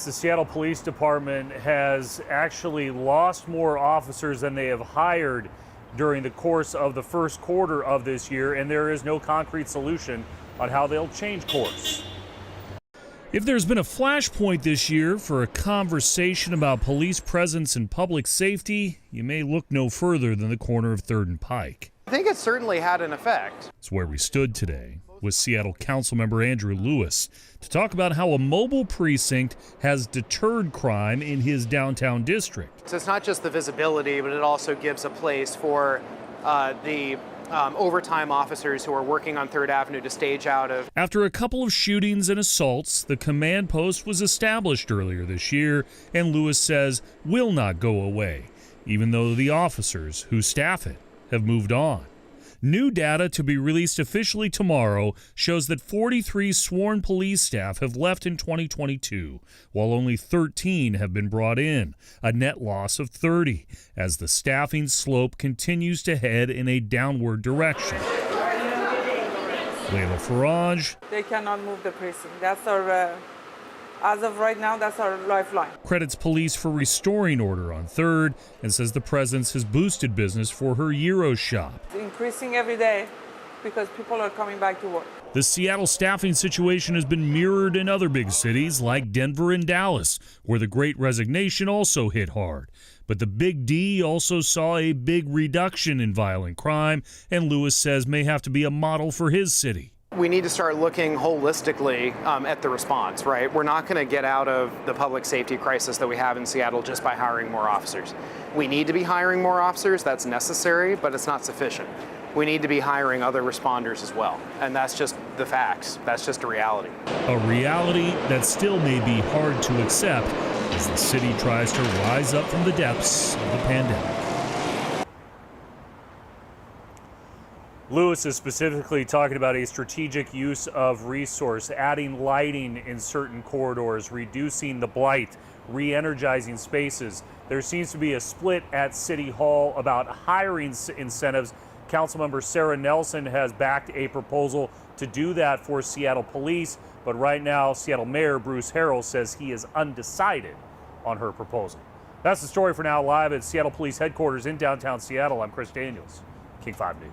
The Seattle Police Department has actually lost more officers than they have hired during the course of the first quarter of this year, and there is no concrete solution on how they'll change course. If there's been a flashpoint this year for a conversation about police presence and public safety, you may look no further than the corner of 3rd and Pike. I think it certainly had an effect. It's where we stood today with Seattle Councilmember Andrew Lewis to talk about how a mobile precinct has deterred crime in his downtown district. So it's not just the visibility, but it also gives a place for the overtime officers who are working on 3rd Avenue to stage out of. After a couple of shootings and assaults, the command post was established earlier this year, and Lewis says will not go away, even though the officers who staff it have moved on. New data to be released officially tomorrow shows that 43 sworn police staff have left in 2022, while only 13 have been brought in, a net loss of 30, as the staffing slope continues to head in a downward direction. Layla Faraj. They cannot move the precinct. That's our as of right now, that's our lifeline. Credits police for restoring order on 3rd and says the presence has boosted business for her Euro shop. It's increasing every day because people are coming back to work. The Seattle staffing situation has been mirrored in other big cities like Denver and Dallas, where the Great Resignation also hit hard. But the Big D also saw a big reduction in violent crime, and Lewis says may have to be a model for his city. We need to start looking holistically at the response, right? We're not going to get out of the public safety crisis that we have in Seattle just by hiring more officers. We need to be hiring more officers. That's necessary, but it's not sufficient. We need to be hiring other responders as well. And that's just the facts. That's just a reality. A reality that still may be hard to accept as the city tries to rise up from the depths of the pandemic. Lewis is specifically talking about a strategic use of resource, adding lighting in certain corridors, reducing the blight, re-energizing spaces. There seems to be a split at City Hall about hiring incentives. Councilmember Sarah Nelson has backed a proposal to do that for Seattle Police, but right now Seattle Mayor Bruce Harrell says he is undecided on her proposal. That's the story for now. Live at Seattle Police Headquarters in downtown Seattle, I'm Chris Daniels, King 5 News.